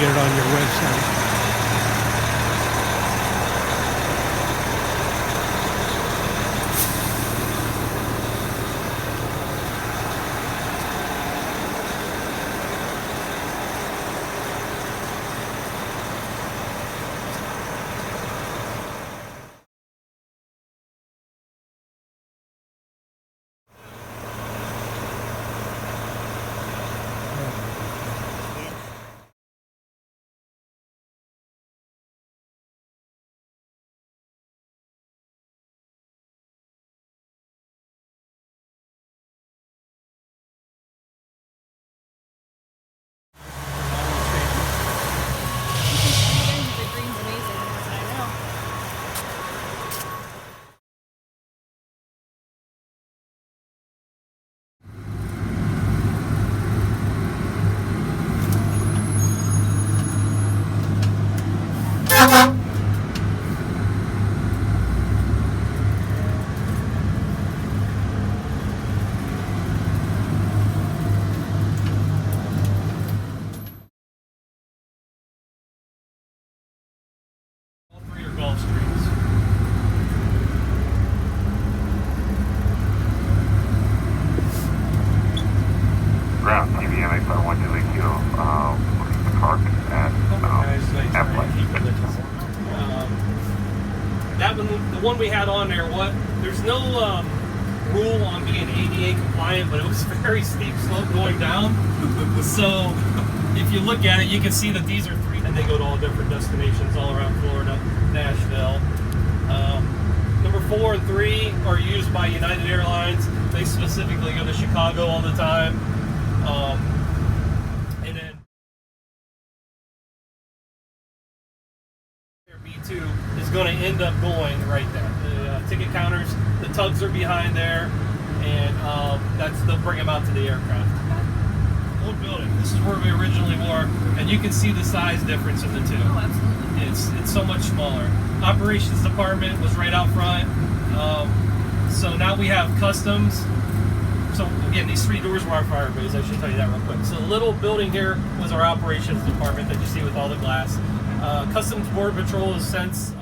get it on your website. That one, the one we had on there, there's no rule on being ADA compliant, but it was a very steep slope going down. So if you look at it, you can see that these are three, and they go to all different destinations all around Florida, Nashville. Number 4 and 3 are used by United Airlines. They specifically go to Chicago all the time. And then B2 is going to end up going right there. The ticket counters, the tugs are behind there, and they'll bring them out to the aircraft. Old building. This is where we originally were, and you can see the size difference in the two. Oh, absolutely. It's so much smaller. Operations department was right out front. So now we have customs. So again, these 3 doors were our fire bays. I should tell you that real quick. So the little building here was our operations department that you see with all the glass. Customs Border Patrol has since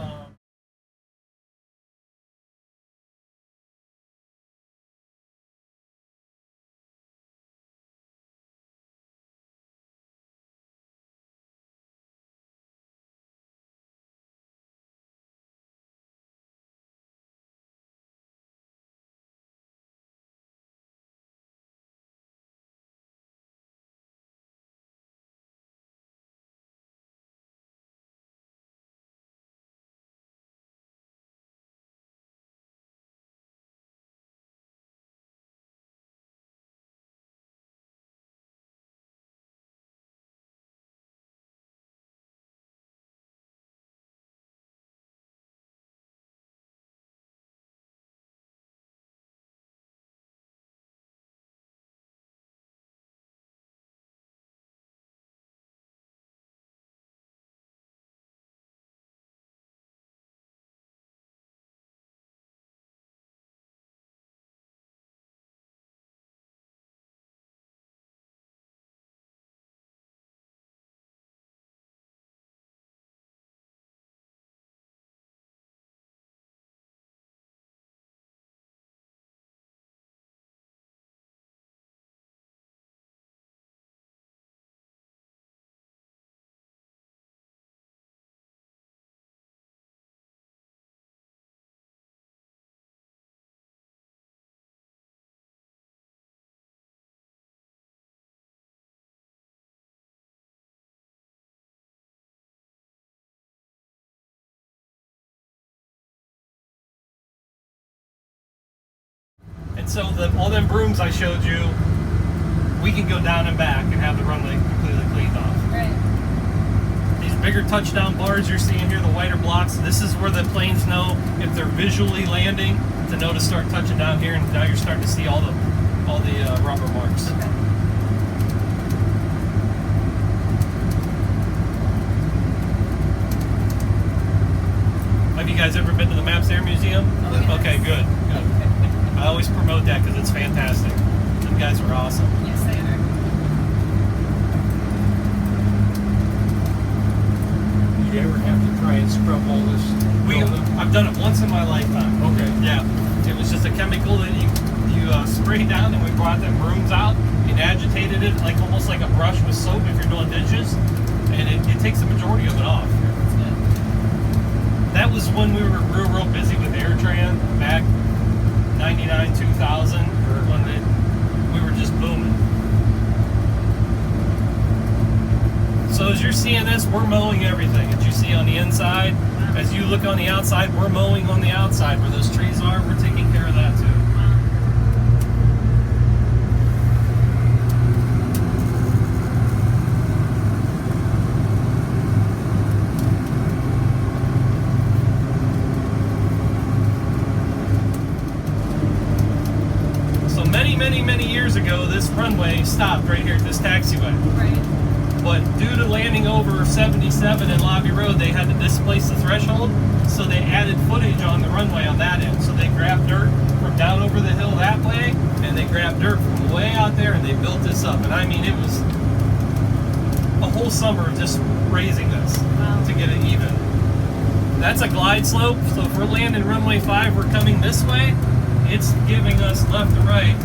and so all them brooms I showed you, we can go down and back and have the runway completely cleaned off. Right. These bigger touchdown bars you're seeing here, the whiter blocks, this is where the planes know if they're visually landing to know to start touching down here, and now you're starting to see all the rubber marks. Okay. Have you guys ever been to the Maps Air Museum? Oh, yes. Okay, good. I always promote that because it's fantastic. Them guys are awesome. Yes, they are. try and scrub all this? I've done it once in my lifetime. Okay. Yeah, it was just a chemical that you sprayed down, and we brought them brooms out and agitated it like almost like a brush with soap if you're doing dishes, and it takes the majority of it off. That was when we were real busy with AirTran back 99, 2000, when we were just booming. So as you're seeing this, we're mowing everything that you see on the inside. As you look on the outside, we're mowing on the outside where those trees are. We're taking care of that too. So many years ago, this runway stopped right here at this taxiway. Right. But due to landing over 77 in Lobby Road, they had to displace the threshold, so they added footage on the runway on that end. So they grabbed dirt from down over the hill that way, and they grabbed dirt from way out there, and they built this up. And I mean, it was a whole summer just raising this to get it even. That's a glide slope, so if we're landing runway 5, we're coming this way, it's giving us left to right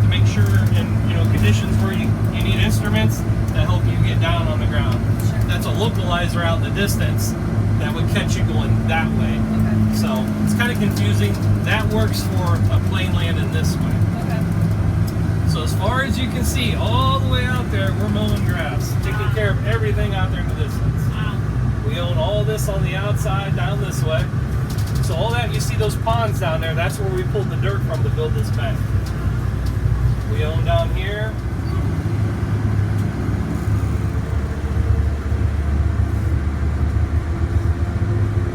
to make sure in conditions where you need instruments that help you get down on the ground. Sure. That's a localized route in the distance that would catch you going that way. Okay. So it's kind of confusing. That works for a plane landing this way. Okay. So as far as you can see, all the way out there, we're mowing grass, taking care of everything out there in the distance. Wow. We own all this on the outside down this way. So all that, you see those ponds down there, that's where we pulled the dirt from to build this bank. We own down here.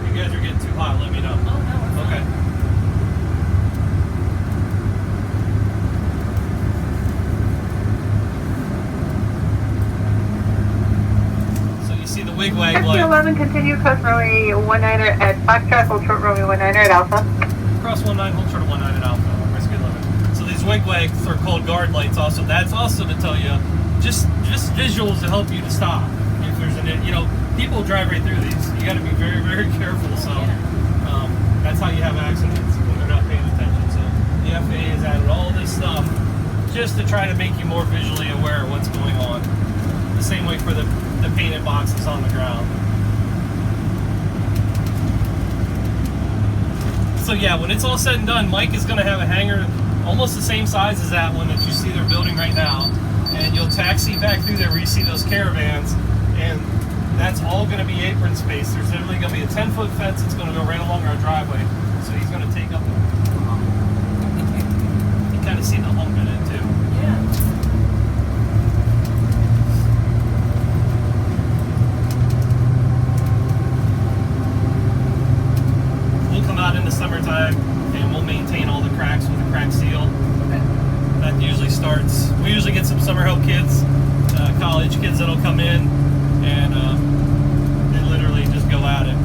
You guys are getting too hot, let me know. Oh, no, we're fine. Okay. So you see the wigwag Taxi light 11, continue across runway 19er at Foxtrot, hold short runway 19er at Alpha. cross 19, hold short of 19 at Alpha. Risk good limit. So these wigwags are called guard lights. Also, that's also to tell you just visuals to help you to stop. If there's people drive right through these. You got to be very, very careful. So that's how you have accidents when they're not paying attention. So the FAA has added all this stuff just to try to make you more visually aware of what's going on. The same way for the painted boxes on the ground. So yeah, when it's all said and done, Mike is going to have a hangar almost the same size as that one that you see they're building right now. And you'll taxi back through there where you see those caravans, and that's all going to be apron space. There's literally going to be a 10-foot fence that's going to go right along our driveway. So he's going to take up. You kind of see the hump in it too. Yeah. We'll come out in the summertime and we'll maintain all the cracks with a crack seal. Okay. That usually starts. We usually get some summer help kids, college kids that'll come in, and they literally just go at it.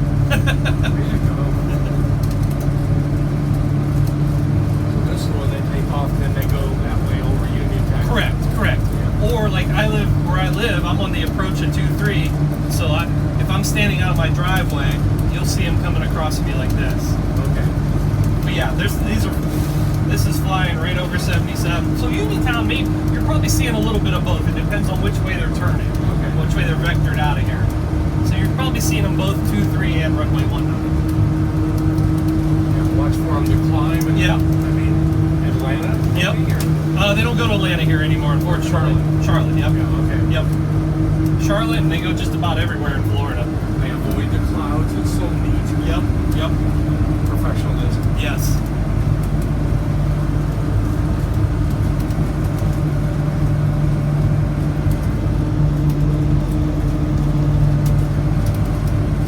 This is where they take off, then they go that way over Union Tech. Correct. Yeah. Or like where I live, I'm on the approach at 2-3. So if I'm standing out of my driveway, you'll see them coming across me like this. Okay. But yeah, this is flying right over 77. So Uniontown, maybe you're probably seeing a little bit of both. It depends on which way they're turning, which way they're vectored out of here. So you're probably seeing them both 2-3 and runway 19. Yeah, watch for them to climb. And, Yeah. I mean, Atlanta. Yep. Here. They don't go to Atlanta here anymore. Unfortunately, Charlotte. Yep. Yeah, okay. Yep. Charlotte, and they go just about everywhere in Florida. They avoid the clouds. It's so neat. Yep. Professionalism. Yes.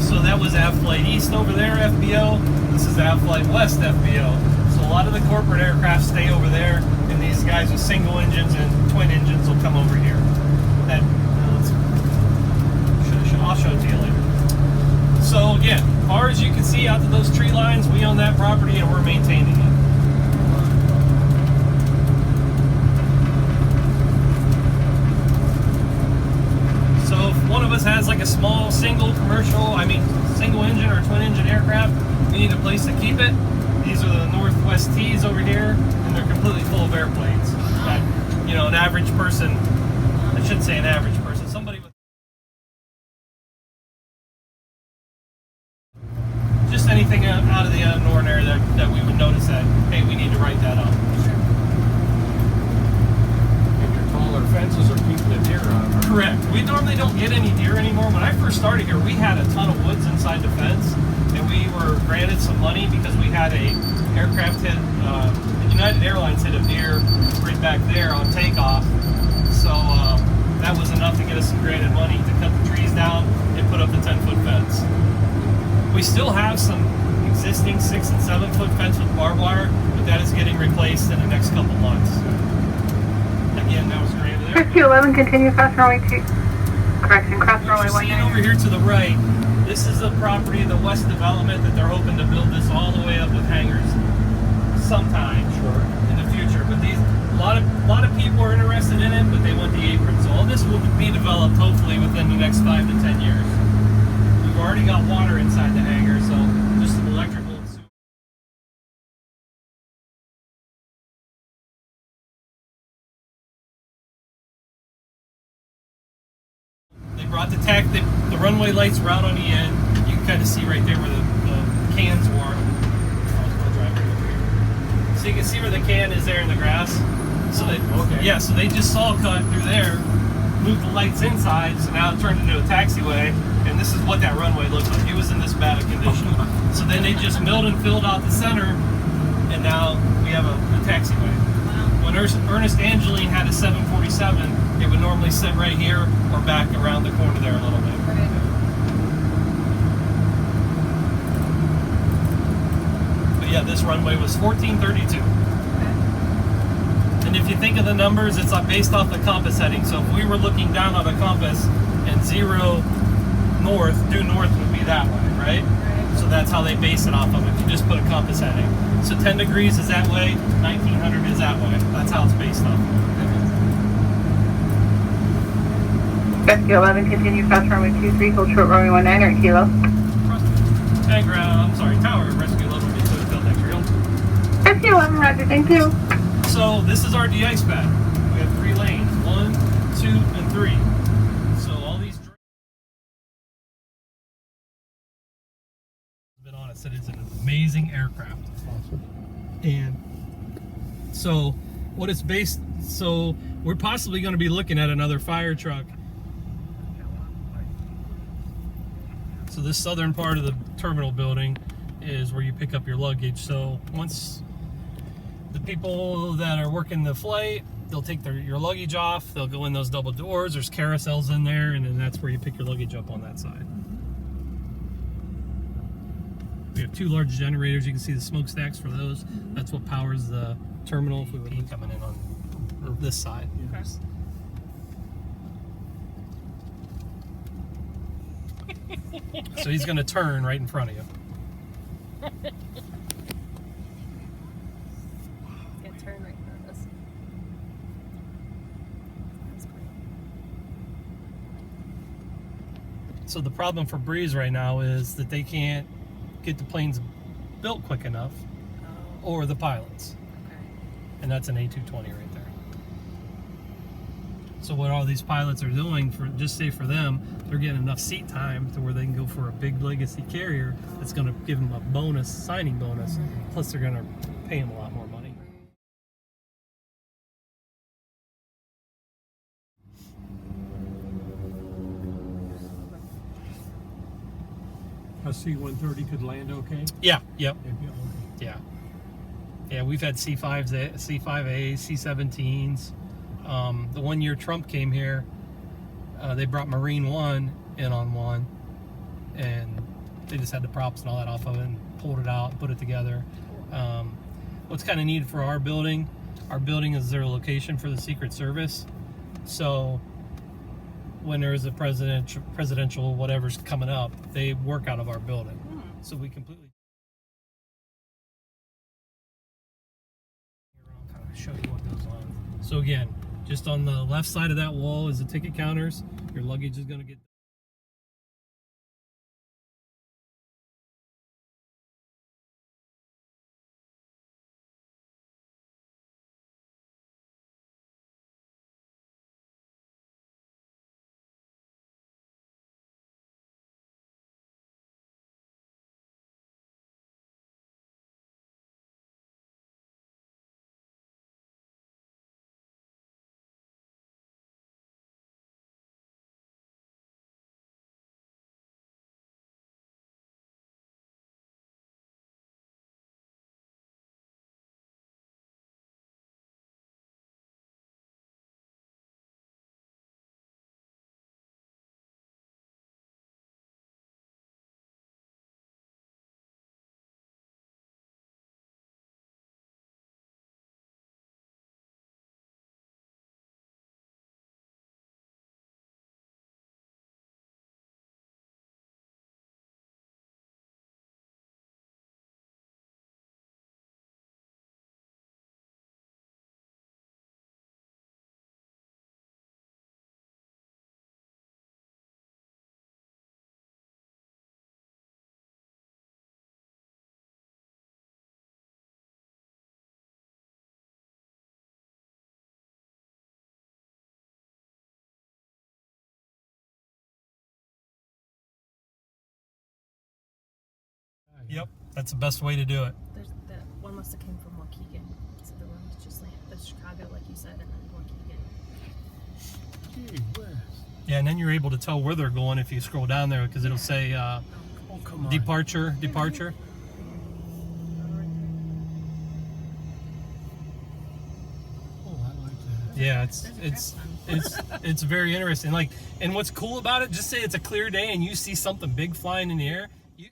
So that was Av Flight East over there, FBO. This is Av Flight West, FBO. So a lot of the corporate aircraft stay over there, and these guys with single engines and twin engines will come over here. I'll show it to you later. So again, as far as you can see out to those tree lines, we own that property and we're maintaining it. So if one of us has like a a small single engine or twin engine aircraft, we need a place to keep it. These are the Northwest T's over here, and they're completely full of airplanes. That, you know, an average person, I shouldn't say an average person, somebody with just anything out of the ordinary that we would notice that, hey, we need to write that up. And your taller fences are keeping the deer out, right? Correct. We normally don't get any deer anymore. When I first started here, we had a ton of woods inside the fence, and we were granted some money because we had a aircraft hit, United Airlines hit a deer right back there on takeoff. So that was enough to get us some granted money to cut the trees down and put up the 10-foot fence. We still have some existing 6 and 7 foot fence with barbed wire, but that is getting replaced in the next couple months. Again, that was granted there. Rescue 11, continue cross runway 2. Correction, cross runway What you're seeing over 19. here to the right, this is the property of the West Development that they're hoping to build this all the way up with hangars sometime in the future. But a lot of people are interested in it, but they want the apron. So all this will be developed hopefully within the next 5 to 10 years. We've already got water inside the hangar, so just some electrical. They brought the runway lights were out on the end. You can kind of see right there where the cans were. So you can see where the can is there in the grass. So so they just saw cut through there, moved the lights inside, so now it turned into a taxiway, and this is what that runway looks like. It was in this bad a condition. So then they just milled and filled out the center, and now we have a taxiway. When Ernest Angeline had a 747, it would normally sit right here or back around the corner there a little bit. But yeah, this runway was 1432. And if you think of the numbers, it's based off the compass heading. So if we were looking down on a compass and 0 north, due north would be that way, right? So that's how they base it off of if you just put a compass heading. So 10 degrees is that way, 1900 is that way. That's how it's based off of. Rescue 11, continue cross runway 23, hold short runway 19 kilo. And tower, rescue level B2 Delta X-ray. Rescue 11, roger, thank you. So this is our de-ice pad. We have 3 lanes, 1, 2, and 3. So all these been on it, said it's an amazing aircraft. Awesome. And so what it's based, so we're possibly going to be looking at another fire truck. So this southern part of the terminal building is where you pick up your luggage. So once the people that are working the flight, they'll take your luggage off, they'll go in those double doors, there's carousels in there, and then that's where you pick your luggage up on that side. We have 2 large generators. You can see the smokestacks for those. That's what powers the terminal if we would be coming in on this side. Yes. So he's going to turn right in front of you. Can't turn right in front of us. That's great. So the problem for Breeze right now is that they can't get the planes built quick enough, or the pilots. Okay. And that's an A220 right there. So what all these pilots are doing, for them, they're getting enough seat time to where they can go for a big legacy carrier that's going to give them a bonus, signing bonus, plus they're going to pay them a lot more money. A C-130 could land okay? Yeah, yep, Okay. yeah. Yeah, we've had C5s, C5As, C17s. The one year Trump came here, they brought Marine One in on one, and they just had the props and all that off of it and pulled it out and put it together. What's kind of neat for our building is their location for the Secret Service. So when there's a presidential whatever's coming up, they work out of our building. So we completely kind of show you what goes on. So again, just on the left side of that wall is the ticket counters. Your luggage is going to get Yep, that's the best way to do it. There's that one must have came from Waukegan. So the one just like the Chicago, like you said, and then Waukegan. Gee whiz. Yeah, and then you're able to tell where they're going if you scroll down there because it'll say Oh, come on. departure. Oh, I like that. Yeah, There's a it's very interesting. Like, and what's cool about it? Just say it's a clear day and you see something big flying in the air. You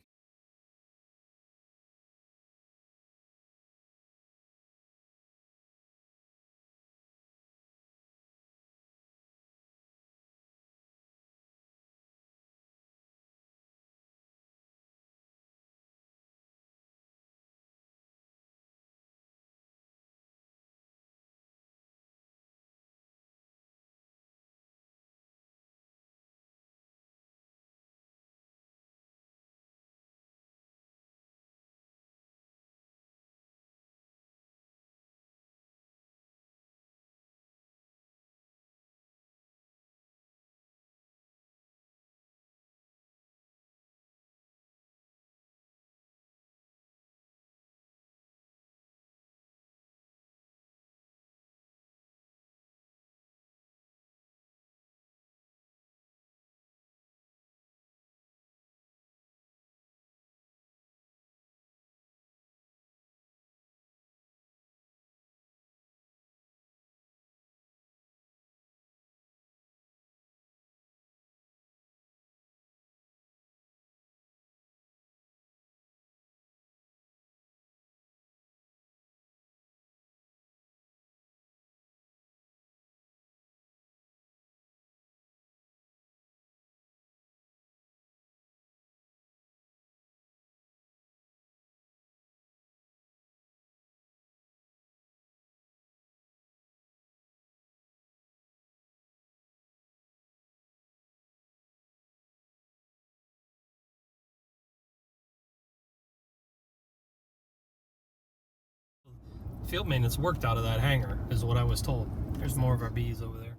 field maintenance worked out of that hangar, is what I was told. There's more of our bees over there.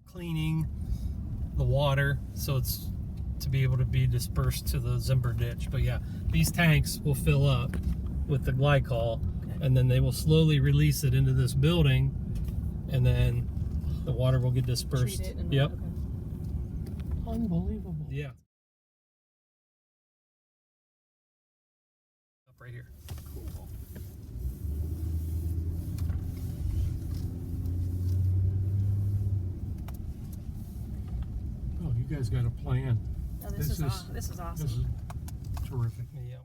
Cleaning the water so it's to be able to be dispersed to the Zimber ditch. But yeah, these tanks will fill up with the glycol and then they will slowly release it into this building and then the water will get dispersed. Treat it and Yep. okay. Unbelievable. Yeah. Up right here. Cool. Oh, you guys got a plan. Oh, this is awesome. This is terrific. Yeah.